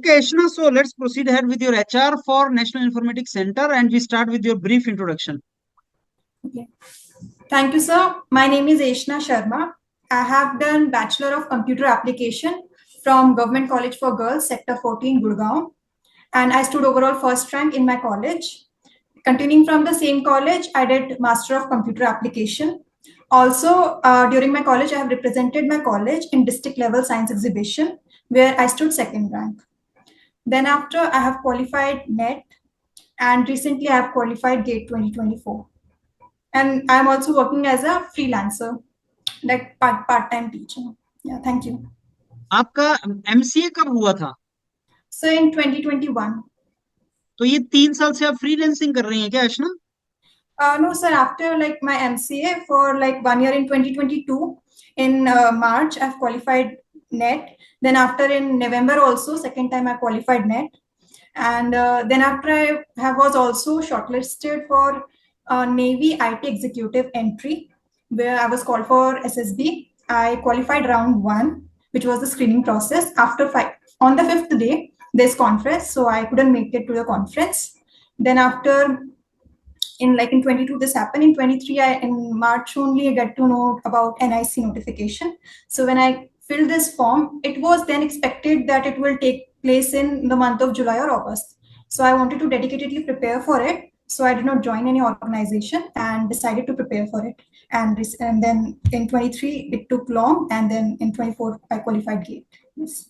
Okay, Ashna, so let's proceed ahead with your HR for National Informatics Center, and we start with your brief introduction. Okay. Thank you, sir. My name is Eshna Sharma. I have done Bachelor of Computer Application from Government College for Girls, Sector 14, Gurgaon. And I stood overall first rank in my college. Continuing from the same college, I did Master of Computer Application. Also, during my college, I have represented my college in district level science exhibition, where I stood second rank. Then after, I have qualified NET, and recently I have qualified GATE 2024. And I'm also working as a freelancer, like part-time teacher. Yeah, thank you. आपका MCA कब हुआ था? So in 2021. तो ये 3 साल से आप freelancing कर रही हैं क्या, अशना? No, sir. After like my MCA for like 1 year in 2022, in March, I've qualified NET. Then after in November also, second time I qualified NET. And then after I was also shortlisted for Navy IT Executive Entry, where I was called for SSB. I qualified round 1, which was the screening process. After on the 5th day, there's conference, so I couldn't make it to the conference. Then after in 22 this happened. In 23, in March only I get to know about NIC notification. So when I filled this form, it was then expected that it will take place in the month of July or August. So I wanted to dedicatedly prepare for it. So I did not join any organization and decided to prepare for it. And then in 23 it took long, and then in 24 I qualified GATE. Yes.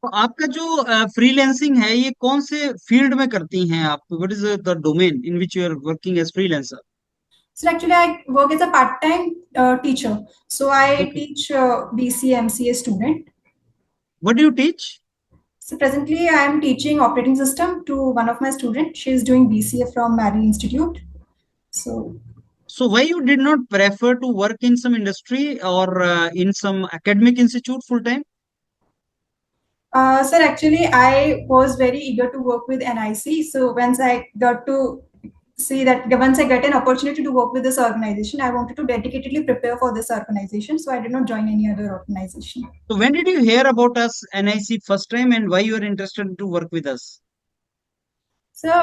तो आपका जो freelancing है ये कौन से field में करती हैं आप? What is the domain in which you are working as freelancer? So actually, I work as a part-time teacher. So I teach BCA, MCA student. What do you teach? So presently, I am teaching operating system to one of my students. She is doing BCA from Mary Institute. So why you did not prefer to work in some industry or in some academic institute full time? Sir, actually, I was very eager to work with NIC. So once I got to see that once I get an opportunity to work with this organization, I wanted to dedicatedly prepare for this organization. So I did not join any other organization. So when did you hear about us NIC first time, and why you are interested to work with us? So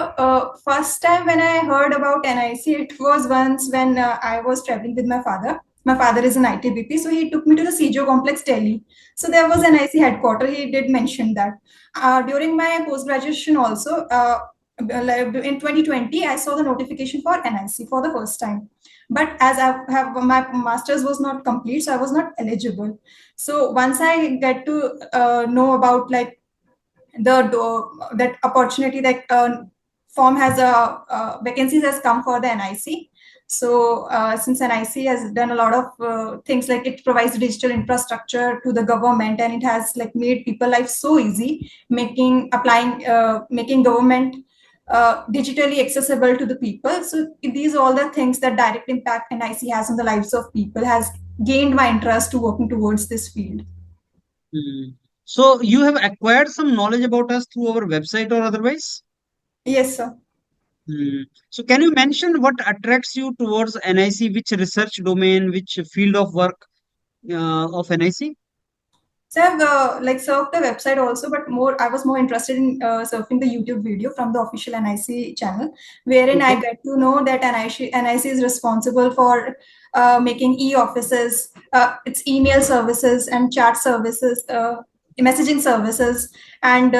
first time when I heard about NIC, it was once when I was traveling with my father. My father is an ITBP, so he took me to the CGO complex Delhi. So there was an NIC headquarter. He did mention that. During my post-graduation also, in 2020, I saw the notification for NIC for the first time. But as I have my master's was not complete, so I was not eligible. So once I get to know about like that opportunity, that form has a vacancies has come for the NIC. So since NIC has done a lot of things, like it provides digital infrastructure to the government, and it has like made people life so easy, making government digitally accessible to the people. So these are all the things that direct impact NIC has on the lives of people has gained my interest to working towards this field. So you have acquired some knowledge about us through our website or otherwise? Yes, sir. So can you mention what attracts you towards NIC, which research domain, which field of work of NIC? So I've like surfed the website also, but I was more interested in surfing the YouTube video from the official NIC channel, wherein I get to know that NIC is responsible for making e-offices, its email services and chat services, messaging services, and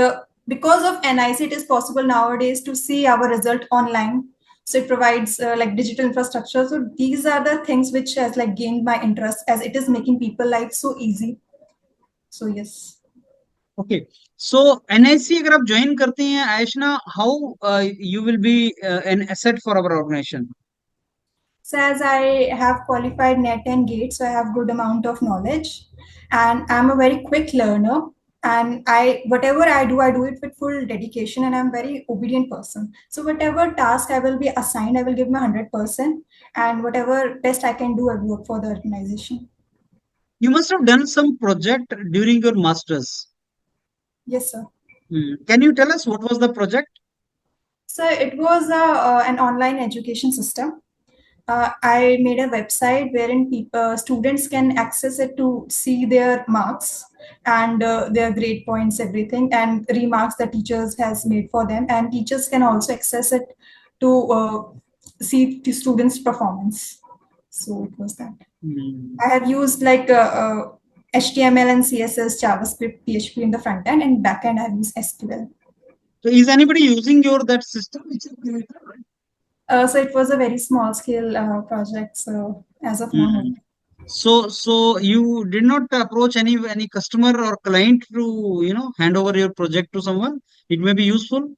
because of NIC, it is possible nowadays to see our result online. So it provides like digital infrastructure. So these are the things which has like gained my interest, as it is making people life so easy. So yes. Okay. So NIC अगर आप join करती हैं आयशना, how you will be an asset for our organization? So as I have qualified NET and GATE, so I have good amount of knowledge, and I'm a very quick learner. And whatever I do it with full dedication, and I'm a very obedient person. So whatever task I will be assigned, I will give my 100%, and whatever best I can do, I work for the organization. You must have done some project during your masters. Yes, sir. Can you tell us what was the project? So it was an online education system. I made a website wherein students can access it to see their marks. and their grade points, everything, and remarks the teachers has made for them, and teachers can also access it to see the students' performance. So it was that. I have used like HTML and CSS, JavaScript, PHP in the front end, and back end I have used SQL. So is anybody using your that system which you created? So it was a very small scale project. So as of now, no. So you did not approach any customer or client to hand over your project to someone. It may be useful.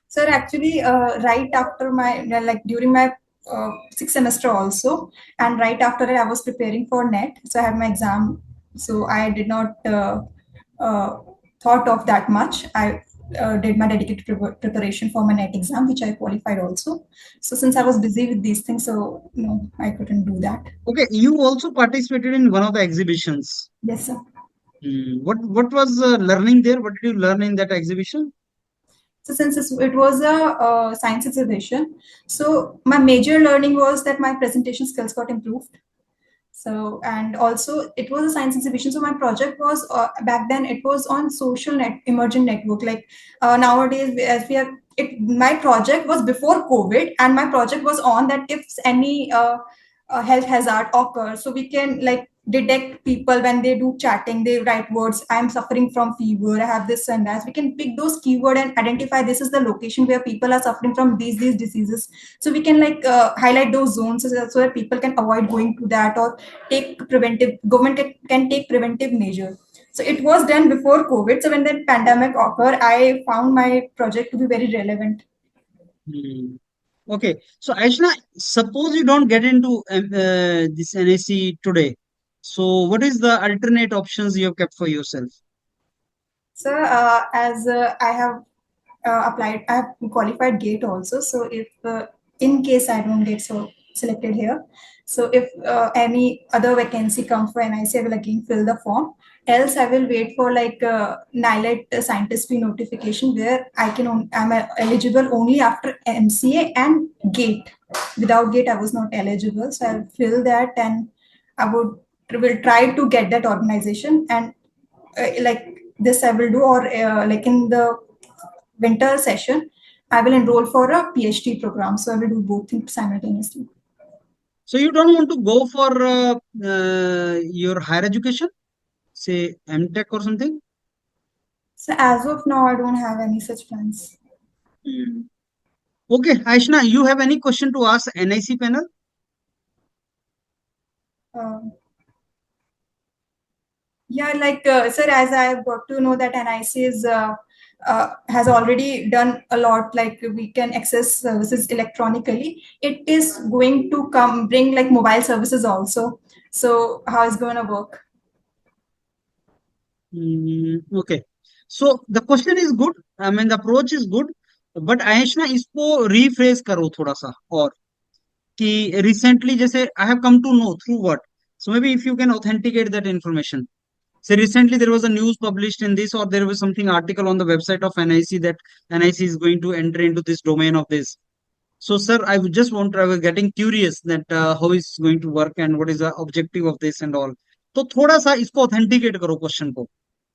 Sir, actually, right after my like during my sixth semester also, and right after it, I was preparing for NET. So I had my exam. So I did not uh, thought of that much. I did my dedicated preparation for my NET exam, which I qualified also. So since I was busy with these things, so no, I couldn't do that. Okay, you also participated in one of the exhibitions. Yes, sir. What was learning there? What did you learn in that exhibition? So since it was a science exhibition, so my major learning was that my presentation skills got improved. So, and also it was a science exhibition. So my project was back then it was on social emergent network. Like nowadays, as we have it, my project was before COVID, and my project was on that if any health hazard occurs, so we can like detect people when they do chatting, they write words, I'm suffering from fever, I have this and that. We can pick those keyword and identify this is the location where people are suffering from these diseases. So we can like highlight those zones so that people can avoid going to that, or take preventive, government can take preventive measure. So it was done before COVID. So when the pandemic occurred, I found my project to be very relevant. Hmm. Okay, so Aishna, suppose you don't get into this NIC today. So what is the alternate options you have kept for yourself? So as I have applied, I have qualified GATE also. So if in case I don't get so selected here, so if any other vacancy comes for NIC, I will again fill the form. Else, I will wait for like NILET scientist fee notification where I'm eligible only after MCA and GATE. Without GATE, I was not eligible. So I'll fill that, and I will try to get that organization, and like this I will do, or like in the winter session, I will enroll for a PhD program. So I will do both things simultaneously. So you don't want to go for your higher education, say MTech or something? So as of now, I don't have any such plans. Hmm. Okay, Aishna, you have any question to ask NIC panel? Um, yeah, like sir, as I have got to know that NIC is has already done a lot. Like we can access services electronically. It is going to come bring like mobile services also. So how is going to work? Okay. So the question is good. I mean, the approach is good. But आयशना इसको rephrase करो थोड़ा सा और कि recently जैसे I have come to know through what. So maybe if you can authenticate that information. So recently there was a news published in this, or there was something article on the website of NIC that NIC is going to enter into this domain of this. So sir, I was getting curious that how is going to work and what is the objective of this and all. तो थोड़ा सा इसको authenticate करो question को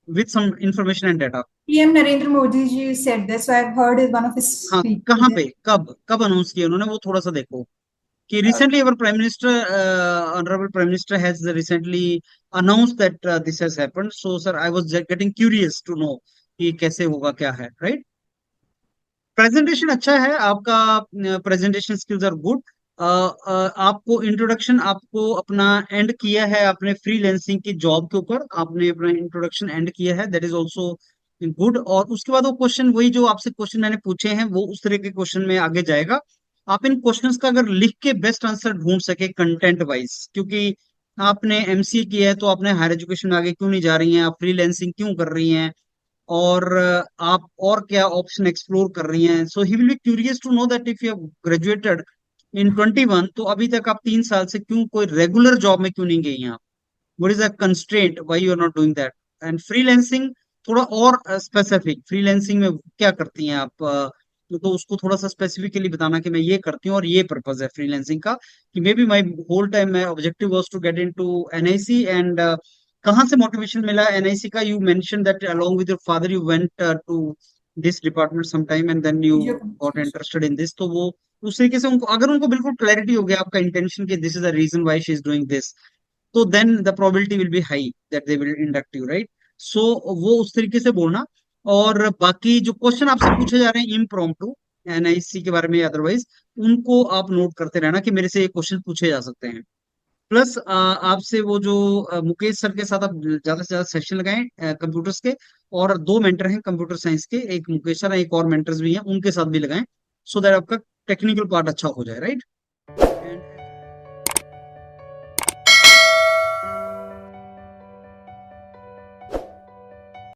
with some information and data. PM Narendra Modi ji said this, so I've heard is one of his हाँ, speeches. कहाँ पे कब कब अनाउंस किया उन्होंने वो थोड़ा सा देखो कि recently our prime minister honorable prime minister has recently announced that this has happened. So sir, I was getting curious to know कि कैसे होगा क्या है, right? प्रेजेंटेशन अच्छा है आपका, प्रेजेंटेशन स्किल्स आर गुड। आपको इंट्रोडक्शन आपको अपना एंड किया है, आपने फ्रीलैंसिंग की जॉब के ऊपर आपने अपना इंट्रोडक्शन एंड किया है, दैट इज ऑल्सो गुड। और उसके बाद वो क्वेश्चन, वही जो आपसे क्वेश्चन मैंने पूछे हैं वो उस तरह के क्वेश्चन में आगे जाएगा। आप इन क्वेश्चंस का अगर लिख के बेस्ट आंसर ढूंढ सके कंटेंट वाइज, क्योंकि आपने एमसीए किया है तो आपने हायर एजुकेशन में आगे क्यों नहीं जा रही हैं, आप फ्रीलैंसिंग क्यों कर रही हैं, और आप और क्या ऑप्शन एक्सप्लोर कर रही हैं। So he will be curious to know that if you have graduated in 21 तो अभी तक आप 3 साल से क्यों कोई रेगुलर जॉब में क्यों नहीं गई हैं आप, what is the constraint why you are not doing that. And freelancing थोड़ा और स्पेसिफिक, फ्रीलैंसिंग में क्या करती हैं आप, तो उसको थोड़ा सा स्पेसिफिकली बताना कि मैं ये करती हूँ और ये पर्पज है फ्रीलैंसिंग का, कि may be my whole time my objective was to get into NIC and कहाँ से मोटिवेशन मिला एनआईसी का? You mention that along with your father you went to this department some time and then you Your got pronunciation. Interested in this. तो वो उस तरीके से उनको, अगर उनको बिल्कुल क्लैरिटी हो गया आपका इंटेंशन कि this is the reason why she is doing this, तो then the probability will be high that they will induct you, right? So वो उस तरीके से बोलना। और बाकी जो क्वेश्चन आपसे पूछे जा रहे हैं इम्प्रॉम्प्टू एनआईसी के बारे में अदरवाइज, उनको आप नोट करते रहना कि मेरे से ये क्वेश्चन पूछे जा सकते हैं। प्लस आपसे वो जो मुकेश सर के साथ आप ज्यादा से ज्यादा सेशन लगाएं कंप्यूटर्स के। और दो मेंटर हैं कंप्यूटर साइंस के, एक मुकेश सर हैं, एक और मेंटर्स भी हैं, उनके साथ भी लगाएं, सो दैट आपका टेक्निकल पार्ट अच्छा हो जाए, राइट?